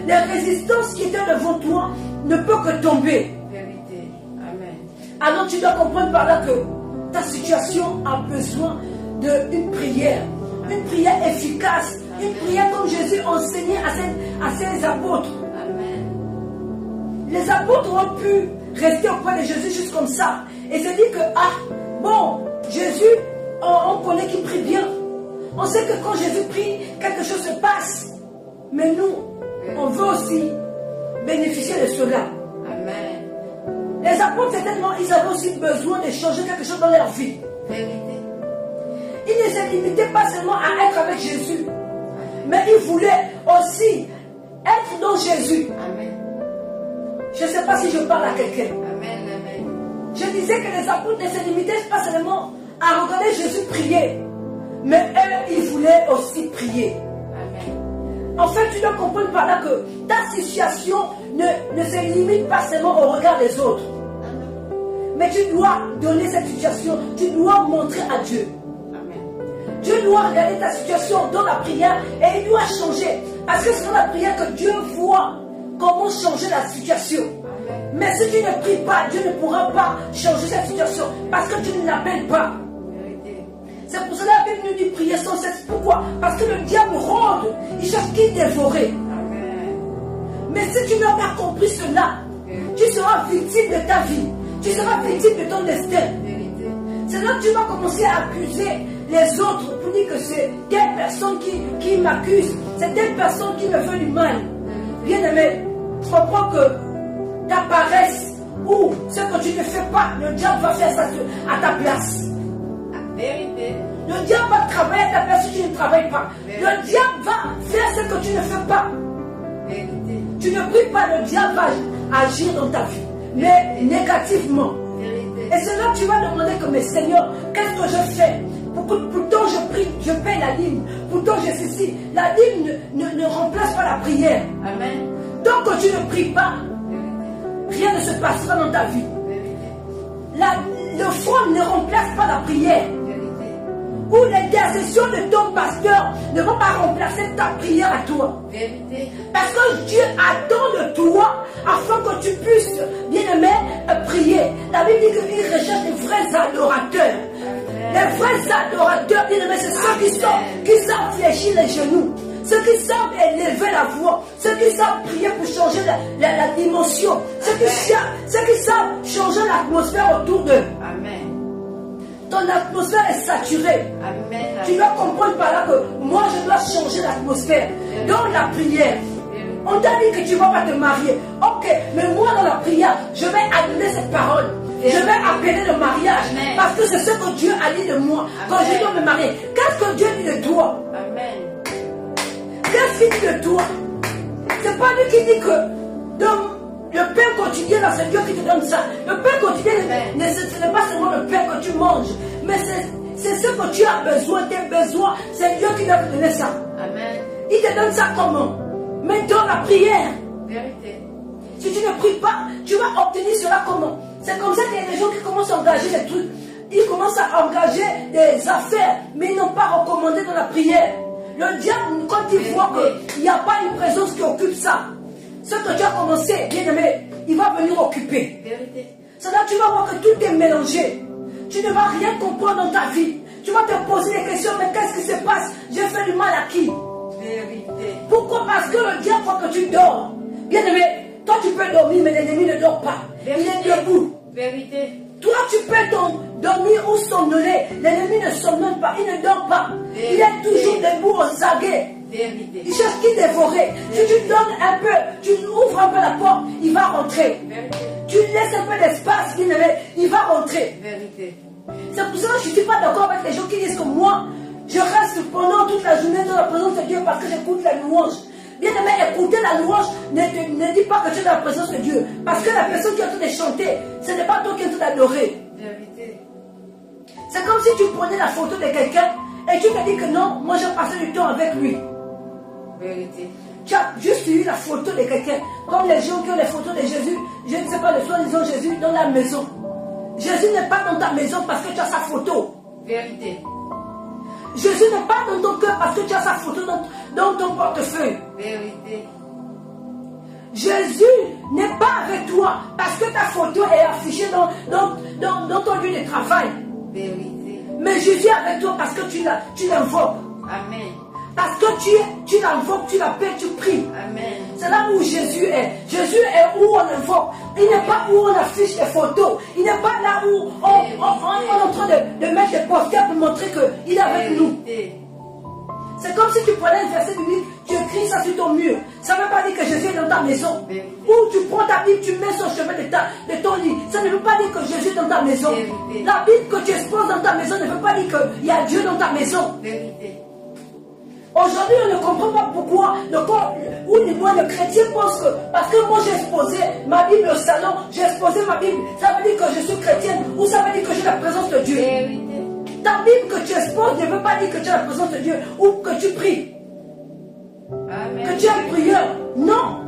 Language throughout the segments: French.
les résistances qui étaient devant toi ne peuvent que tomber. Vérité. Amen. Alors tu dois comprendre par là que ta situation a besoin d'une prière. Une prière efficace. Une prière comme Jésus enseignait à ses apôtres. Amen. Les apôtres ont pu rester auprès de Jésus juste comme ça. Et se dire que, Jésus, on connaît qu'il prie bien. On sait que quand Jésus prie, quelque chose se passe. Mais nous, on veut aussi bénéficier de cela. Amen. Les apôtres, certainement, ils avaient aussi besoin de changer quelque chose dans leur vie. Vérité. Ils ne se limitaient pas seulement à être avec Jésus, mais ils voulaient aussi être dans Jésus. Amen. Je ne sais pas si je parle à quelqu'un. Amen. Amen. Je disais que les apôtres ne se limitaient pas seulement à regarder Jésus prier, mais eux, ils voulaient aussi prier. Amen. En fait, tu dois comprendre par là que ta situation ne se limite pas seulement au regard des autres. Mais tu dois donner cette situation, tu dois montrer à Dieu. Dieu doit regarder ta situation dans la prière et il doit changer. Parce que c'est dans la prière que Dieu voit comment changer la situation. Mais si tu ne pries pas, Dieu ne pourra pas changer cette situation parce que tu ne l'appelles pas. C'est pour cela que la Bible nous dit prier sans cesse. Pourquoi? Parce que le diable rôde, il cherche qui dévorer. Mais si tu n'as pas compris cela, tu seras victime de ta vie. Tu seras victime de ton destin. C'est là que tu vas commencer à accuser les autres pour dire que c'est telle personne qui m'accuse, c'est telle personne qui me veut du mal. Bien aimé, tu comprends que ta paresse ou ce que tu ne fais pas, le diable va faire ça à ta place. Vérité. Le diable va travailler à ta place si tu ne travailles pas. Le diable va faire ce que tu ne fais pas. Vérité. Tu ne pries pas, le diable va agir dans ta vie, mais négativement. Et c'est là que tu vas demander que, mais Seigneur, qu'est-ce que je fais? Pourtant je prie, je paie la dîme. Pourtant je ceci. La dîme ne remplace pas la prière. Amen. Donc quand tu ne pries pas, rien ne se passera dans ta vie. L'offrande ne remplace pas la prière. Ou l'intercession de ton pasteur ne va pas remplacer ta prière à toi. Vérité. Parce que Dieu attend de toi afin que tu puisses, bien aimé, prier. La Bible dit qu'il recherche les vrais adorateurs. Les vrais adorateurs, bien aimé, c'est ceux qui savent fléchir les genoux. Ceux qui savent élever la voix. Ceux qui savent prier pour changer la dimension. Ceux qui savent changer l'atmosphère autour d'eux. Amen. Ton atmosphère est saturée. Amen. Tu dois comprendre par là que moi je dois changer l'atmosphère. Dans la prière, on t'a dit que tu ne vas pas te marier. Ok, mais moi dans la prière, je vais annuler cette parole. Je vais appeler le mariage. Amen. Parce que c'est ce que Dieu a dit de moi. Quand Amen. je dois me marier, qu'est-ce que Dieu dit de toi? Amen. Qu'est-ce qu'il dit de toi? C'est pas lui qui dit que le pain quotidien, c'est Dieu qui te donne ça. Le pain quotidien, ce n'est pas seulement le pain que tu manges, mais c'est ce que tu as besoin, tes besoins. C'est Dieu qui va te donner ça. Amen. Il te donne ça comment? Mais dans la prière. Vérité. Si tu ne pries pas, tu vas obtenir cela comment? C'est comme ça qu'il y a des gens qui commencent à engager des trucs. Ils commencent à engager des affaires, mais ils n'ont pas recommandé dans la prière. Le diable, quand il voit qu'il n'y a pas une présence qui occupe ça, ce que tu as commencé, bien aimé, il va venir occuper. Vérité. C'est là que tu vas voir que tout est mélangé. Tu ne vas rien comprendre dans ta vie. Tu vas te poser des questions, mais qu'est-ce qui se passe? J'ai fait du mal à qui? Vérité. Pourquoi? Parce que le diable voit que tu dors. Bien aimé, toi tu peux dormir, mais l'ennemi ne dort pas. Vérité. Il est debout. Vérité. Toi tu peux dormir ou somnoler. L'ennemi ne somnole pas, il ne dort pas. Vérité. Il est toujours debout aux aguets. Vérité. Il cherche qui dévorer. Si tu donnes un peu, tu ouvres un peu la porte, il va rentrer. Vérité. Tu laisses un peu d'espace, bien aimé, il va rentrer. Vérité. C'est pour ça que je ne suis pas d'accord avec les gens qui disent que moi, je reste pendant toute la journée dans la présence de Dieu parce que j'écoute la louange. Bien aimé, écouter la louange ne dit pas que tu es dans la présence de Dieu. Parce que la personne qui est en train de chanter, ce n'est pas toi qui es en train d'adorer. Vérité. C'est comme si tu prenais la photo de quelqu'un et tu te dis que non, moi j'ai passé du temps avec lui. Vérité. Tu as juste eu la photo de quelqu'un. Comme les gens qui ont les photos de Jésus, je ne sais pas, le soi-disant Jésus dans la maison. Jésus n'est pas dans ta maison parce que tu as sa photo. Vérité. Jésus n'est pas dans ton cœur parce que tu as sa photo dans ton portefeuille. Vérité. Jésus n'est pas avec toi parce que ta photo est affichée dans ton lieu de travail. Vérité. Mais Jésus est avec toi parce que tu l'invoques. Amen. Parce que tu l'invoques, tu l'appelles, tu pries. Amen. C'est là où Jésus est. Jésus est où on invoque. Il n'est pas où on affiche des photos. Il n'est pas là où on est en train de mettre des posters pour montrer qu'il est avec nous. C'est comme si tu prenais un verset biblique, tu écris ça sur ton mur. Ça ne veut pas dire que Jésus est dans ta maison. Ou tu prends ta Bible, tu mets sur le chevet de ton lit. Ça ne veut pas dire que Jésus est dans ta maison. La Bible que tu exposes dans ta maison ne veut pas dire qu'il y a Dieu dans ta maison. Aujourd'hui, on ne comprend pas pourquoi le chrétien pense que parce que moi j'ai exposé ma Bible au salon, j'ai exposé ma Bible, ça veut dire que je suis chrétienne ou ça veut dire que j'ai la présence de Dieu. Ta Bible que tu exposes ne veut pas dire que tu as la présence de Dieu ou que tu pries. Amen. Que tu es un prieur. Non.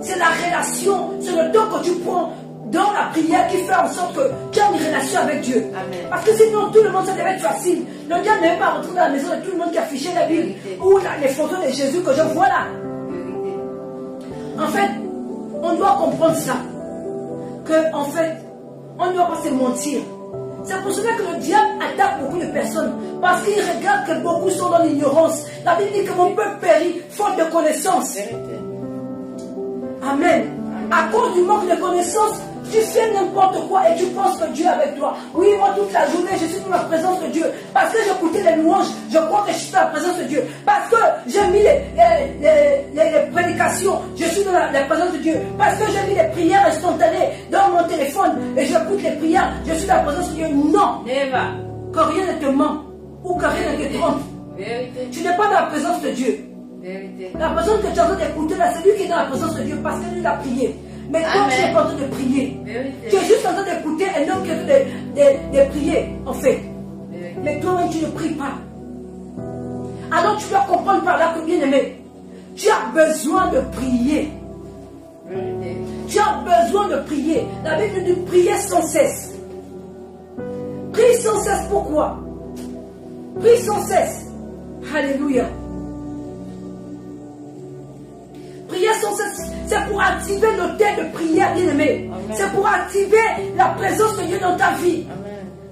C'est la relation, c'est le temps que tu prends dans la prière qui fait en sorte que tu as une relation avec Dieu. Amen. Parce que sinon tout le monde, ça devait être facile. Le diable n'avait pas rentré dans la maison de tout le monde qui affichait la Bible ou les photos de Jésus que je vois là. En fait, on doit comprendre ça. Que en fait, on ne doit pas se mentir. C'est pour cela que le diable attaque beaucoup de personnes. Parce qu'il regarde que beaucoup sont dans l'ignorance. La Bible dit que mon peuple périt faute de connaissance. Amen. À cause du manque de connaissance, tu fais n'importe quoi et tu penses que Dieu est avec toi. Oui, moi toute la journée, je suis dans la présence de Dieu. Parce que j'écoutais les louanges, je crois que je suis dans la présence de Dieu. Parce que j'ai mis les prédications, je suis dans la présence de Dieu. Parce que j'ai mis les prières instantanées dans mon téléphone et j'écoute les prières, je suis dans la présence de Dieu. Non. Que rien ne te ment ou que rien ne te trompe. Tu n'es pas dans la présence de Dieu. La personne que tu es en train d'écouter là, c'est lui qui est dans la présence de Dieu parce que lui l'a prié. Mais toi, tu n'es pas en train de prier. Tu es juste en train d'écouter un homme qui est en train de prier, en fait. Mais toi-même, tu ne pries pas. Alors, tu dois comprendre par là que, bien aimé, tu as besoin de prier. Tu as besoin de prier. La Bible dit prier sans cesse. Prie sans cesse, pourquoi? Prie sans cesse. Alléluia. Prier sans cesse, c'est pour activer le temps de prière, bien-aimé. C'est pour activer la présence de Dieu dans ta vie.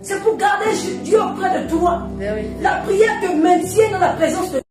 C'est pour garder Dieu auprès de toi. La prière te maintient dans la présence de Dieu.